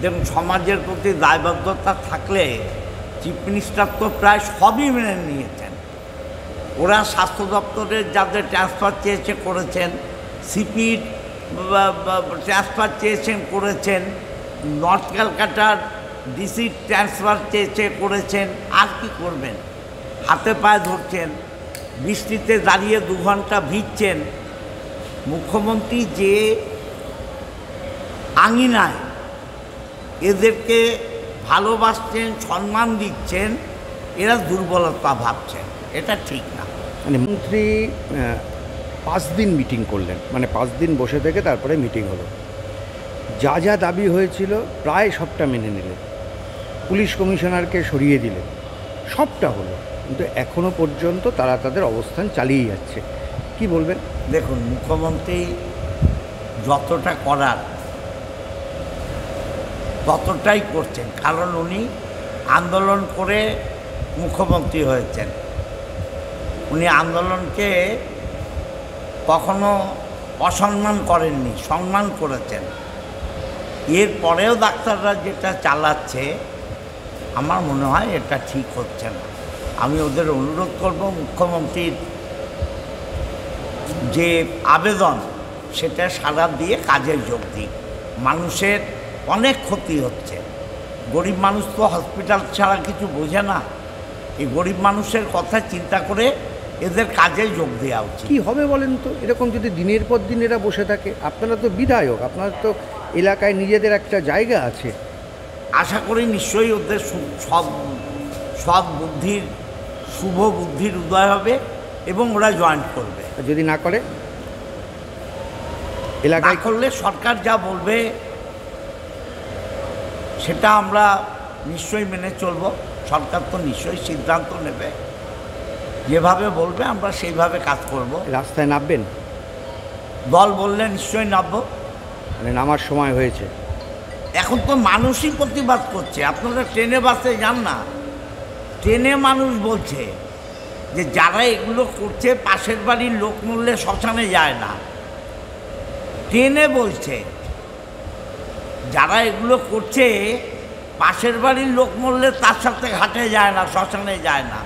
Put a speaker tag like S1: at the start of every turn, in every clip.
S1: দেখুন, সমাজের প্রতি দায়বদ্ধতা থাকলে চিফ মিনিস্টার তো প্রায় সবই মেনে নিয়েছেন। ওরা স্বাস্থ্য দপ্তরের যাদের ট্রান্সফার চেয়েছে করেছেন, সিপির ট্রান্সফার চেয়েছেন করেছেন, নর্থ ক্যালকাটার ডিসি ট্রান্সফার চেয়েছে করেছেন। আর কি করবেন? হাতে পায়ে ধরছেন, বৃষ্টিতে দাঁড়িয়ে 2 ঘন্টা ভিজছেন। মুখ্যমন্ত্রী যে আঙিনায় এদেরকে ভালোবাসছেন, সম্মান দিচ্ছেন, এরা দুর্বলতা ভাবছেন, এটা ঠিক না।
S2: মানে মন্ত্রী 5 দিন মিটিং করলেন, মানে 5 দিন বসে থেকে তারপরে মিটিং হলো। যা যা দাবি হয়েছিল প্রায় সবটা মেনে নিলেন, পুলিশ কমিশনারকে সরিয়ে দিলেন, সবটা হলো, কিন্তু এখনও পর্যন্ত তারা তাদের অবস্থান চালিয়ে যাচ্ছে। কি বলবেন?
S1: দেখুন, মুখ্যমন্ত্রী যতটা করার ততটাই করছেন, কারণ উনি আন্দোলন করে মুখ্যমন্ত্রী হয়েছেন। উনি আন্দোলনকে কখনো অসম্মান করেননি, সম্মান করেছেন। এরপরেও ডাক্তাররা যেটা চালাচ্ছে আমার মনে হয় এটা ঠিক হচ্ছে না। আমি ওদের অনুরোধ করব, মুখ্যমন্ত্রীর যে আবেদন সেটা সাড়া দিয়ে কাজে যোগ দিক। মানুষের অনেক ক্ষতি হচ্ছে। গরিব মানুষ তো হসপিটাল ছাড়া কিছু বোঝে না। এই গরিব মানুষের কথা চিন্তা করে এদের কাজে যোগ দেওয়া উচিত।
S2: কী হবে বলেন তো, এরকম যদি দিনের পর দিন এরা বসে থাকে? আপনারা তো বিধায়ক, আপনার তো এলাকায় নিজেদের একটা জায়গা আছে।
S1: আশা করি নিশ্চয়ই ওদের সৎ বুদ্ধির, শুভ বুদ্ধির উদয় হবে এবং ওরা জয়েন করবে।
S2: যদি না করে, এলাকায়
S1: করলে সরকার যা বলবে সেটা আমরা নিশ্চয়ই মেনে চলব। সরকার তো নিশ্চয়ই সিদ্ধান্ত নেবে, যেভাবে বলবে আমরা সেইভাবে কাজ করব।
S2: রাস্তায় নামবেন?
S1: দল বললে নিশ্চয়ই নামব।
S2: মানে নামার সময় হয়েছে?
S1: এখন তো মানুষই প্রতিবাদ করছে। আপনারা ট্রেনে বাসে যান না, ট্রেনে মানুষ বলছে যে যারা এগুলো করছে পাশের বাড়ির লোক মরলে শ্মশানে যায় না। ট্রেনে বলছে যারা এগুলো করছে পাশের বাড়ির লোক মরলে তার সাথে ঘাটে যায় না, শ্মশানে যায় না,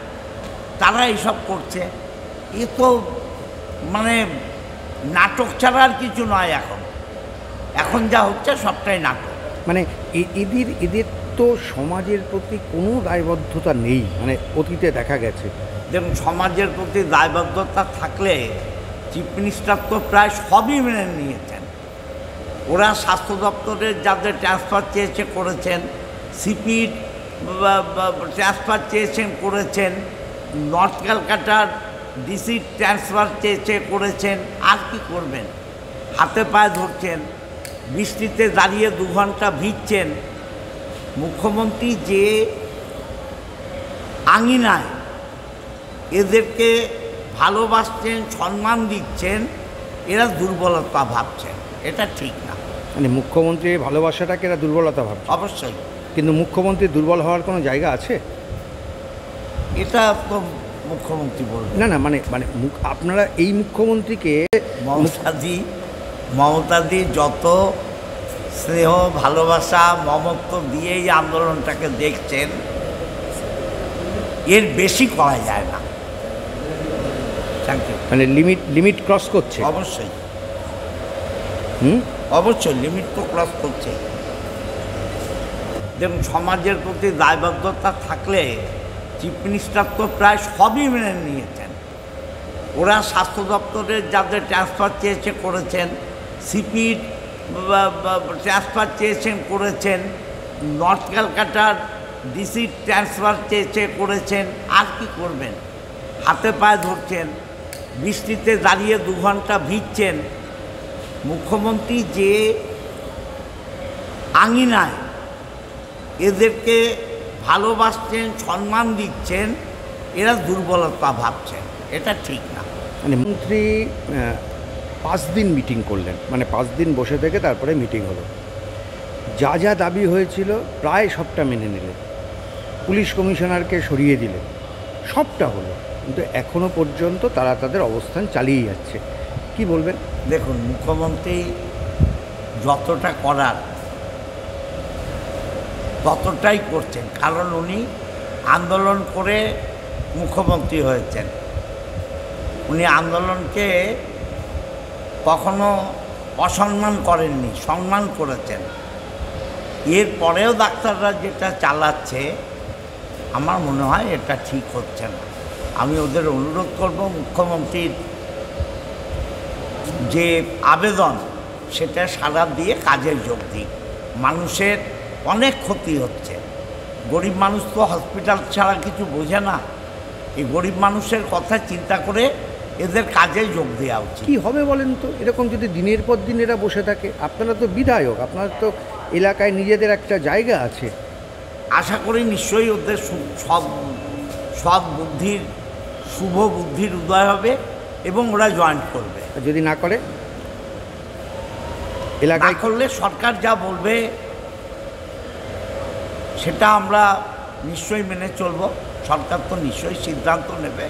S1: তারা এইসব করছে। এ তো মানে নাটক ছাড়া আর কিছু নয়। এখন যা হচ্ছে সবটাই নাটক।
S2: মানে এদের তো সমাজের প্রতি কোনো দায়বদ্ধতা নেই, মানে অতীতে দেখা গেছে।
S1: দেখুন, সমাজের প্রতি দায়বদ্ধতা থাকলে চিফ মিনিস্টার তো প্রায় সবই মেনে নিয়েছেন। ওরা স্বাস্থ্য দপ্তরের যাদের ট্রান্সফার চেয়েছে করেছেন, সিপির ট্রান্সফার চেয়েছেন করেছেন, নর্থ ক্যালকাটার ডিসি ট্রান্সফার চেয়েছে করেছেন। আর কি করবেন? হাতে পায়ে ধরছেন, বৃষ্টিতে দাঁড়িয়ে 2 ঘন্টা ভিজছেন। মুখ্যমন্ত্রী যে আঙিনায় এদেরকে ভালোবাসছেন, সম্মান দিচ্ছেন, এরা দুর্বলতা ভাবছেন, এটা ঠিক না।
S2: মানে মুখ্যমন্ত্রীর ভালোবাসাটাকে এরা দুর্বলতা ভাবছে?
S1: অবশ্যই।
S2: কিন্তু মুখ্যমন্ত্রী দুর্বল হওয়ার কোনো জায়গা আছে?
S1: এটা তো মুখ্যমন্ত্রী বলবেন।
S2: না, মানে মানে আপনারা এই মুখ্যমন্ত্রীকে,
S1: মমতাদি যত স্নেহ, ভালোবাসা, মমত্ব দিয়ে এই আন্দোলনটাকে দেখছেন, এর বেশি করা যায় না।
S2: মানে লিমিট ক্রস করছে?
S1: অবশ্যই। অবশ্যই লিমিট তো ক্রস করছে। দেখুন, সমাজের প্রতি দায়বদ্ধতা থাকলে চিফ মিনিস্টার তো প্রায় সবই মেনে নিয়েছেন। ওরা স্বাস্থ্য দপ্তরের যাদের ট্রান্সফার চেয়েছে করেছেন, সিপির ট্রান্সফার চেয়েছেন করেছেন, নর্থ ক্যালকাটার ডিসি ট্রান্সফার চেয়েছে করেছেন। আর কি করবেন? হাতে পায়ে ধরছেন, বৃষ্টিতে দাঁড়িয়ে 2 ঘন্টা ভিজছেন। মুখ্যমন্ত্রী যে আঙিনায় এদেরকে ভালোবাসছেন, সম্মান দিচ্ছেন, এরা দুর্বলতা ভাবছেন, এটা ঠিক না।
S2: মানে মন্ত্রী 5 দিন মিটিং করলেন, মানে 5 দিন বসে থেকে তারপরে মিটিং হলো। যা যা দাবি হয়েছিল প্রায় সবটা মেনে নিলেন, পুলিশ কমিশনারকে সরিয়ে দিলেন, সবটা হলো, কিন্তু এখনও পর্যন্ত তারা তাদের অবস্থান চালিয়ে যাচ্ছে। কি বলবেন?
S1: দেখুন, মুখ্যমন্ত্রী যতটা করার ততটাই করছেন, কারণ উনি আন্দোলন করে মুখ্যমন্ত্রী হয়েছেন। উনি আন্দোলনকে কখনো অসম্মান করেননি, সম্মান করেছেন। এরপরেও ডাক্তাররা যেটা চালাচ্ছে আমার মনে হয় এটা ঠিক হচ্ছে না। আমি ওদের অনুরোধ করব, মুখ্যমন্ত্রীর যে আবেদন সেটা সাড়া দিয়ে কাজে যোগ দিক। মানুষের অনেক ক্ষতি হচ্ছে, গরিব মানুষ তো হসপিটাল ছাড়া কিছু বোঝে না। এই গরিব মানুষের কথা চিন্তা করে এদের কাজে যোগ দেওয়া উচিত।
S2: কী হবে বলেন তো, এরকম যদি দিনের পর দিন এরা বসে থাকে? আপনারা তো বিধায়ক, আপনারা তো এলাকায় নিজেদের একটা জায়গা আছে।
S1: আশা করি নিশ্চয়ই ওদের সৎ বুদ্ধির, শুভ বুদ্ধির উদয় হবে এবং ওরা জয়েন করবে।
S2: আর যদি না করে,
S1: না
S2: এলাকায়
S1: করলে সরকার যা বলবে সেটা আমরা নিশ্চয়ই মেনে চলব। সরকার তো নিশ্চয়ই সিদ্ধান্ত নেবে,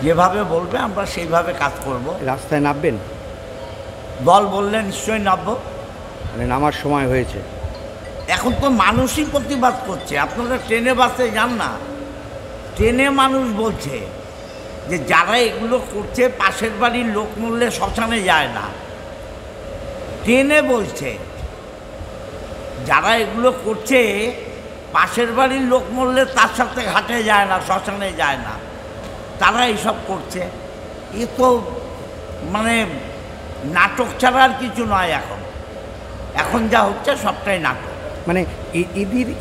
S1: যেভাবে বলবে আমরা সেইভাবে কাজ করব।
S2: রাস্তায় নামবেন?
S1: দল বললে নিশ্চয়ই নামব।
S2: মানে নামার সময় হয়েছে?
S1: এখন তো মানুষই প্রতিবাদ করছে। আপনারা ট্রেনে বাসে যান না, ট্রেনে মানুষ বলছে যে যারা এগুলো করছে পাশের বাড়ির লোক মরলে শ্মশানে যায় না। ট্রেনে বলছে যারা এগুলো করছে পাশের বাড়ির লোক মরলে তার সাথে ঘাটে যায় না, শ্মশানে যায় না, তারা এইসব করছে। এ তো মানে নাটক ছাড়া আর কিছু নয়। এখন যা হচ্ছে সবটাই নাটক।
S2: মানে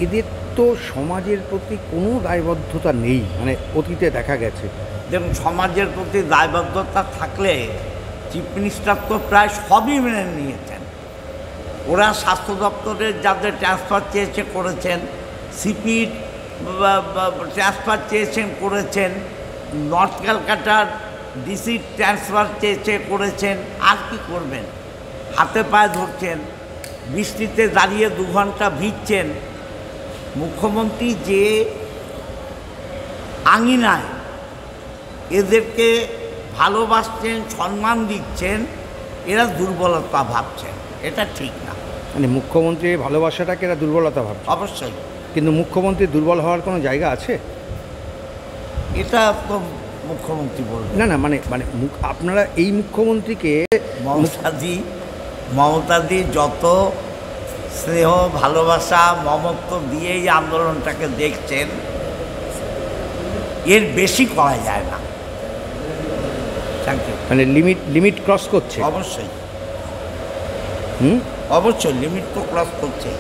S2: এদের তো সমাজের প্রতি কোনো দায়বদ্ধতা নেই, মানে অতীতে দেখা গেছে।
S1: দেখুন, সমাজের প্রতি দায়বদ্ধতা থাকলে চিফ মিনিস্টার তো প্রায় সবই মেনে নিয়েছেন। ওরা স্বাস্থ্য দপ্তরের যাদের ট্রান্সফার চেয়েছে করেছেন, সিপির ট্রান্সফার চেয়েছেন করেছেন, নর্থ ক্যালকাটার ডিসি ট্রান্সফার চেয়েছে করেছেন। আর কি করবেন? হাতে পায়ে ধরছেন, বৃষ্টিতে দাঁড়িয়ে 2 ঘন্টা ভিজছেন। মুখ্যমন্ত্রী যে আঙিনায় এদেরকে ভালোবাসছেন, সম্মান দিচ্ছেন, এরা দুর্বলতা ভাবছেন। এটা ঠিক না।
S2: মানে মুখ্যমন্ত্রীর ভালোবাসাটাকে এরা দুর্বলতা ভাবছে?
S1: অবশ্যই।
S2: কিন্তু মুখ্যমন্ত্রী দুর্বল হওয়ার কোনো জায়গা আছে?
S1: এটা তো মুখ্যমন্ত্রী বলবেন।
S2: না, মানে আপনারা এই মুখ্যমন্ত্রীকে,
S1: মমতাদি যত স্নেহ, ভালোবাসা, মমত্ব দিয়ে এই আন্দোলনটাকে দেখছেন, এর বেশি করা যায় না। Thank you.
S2: মানে লিমিট ক্রস করছে?
S1: অবশ্যই, অবশ্যই লিমিট তো ক্রস করছে।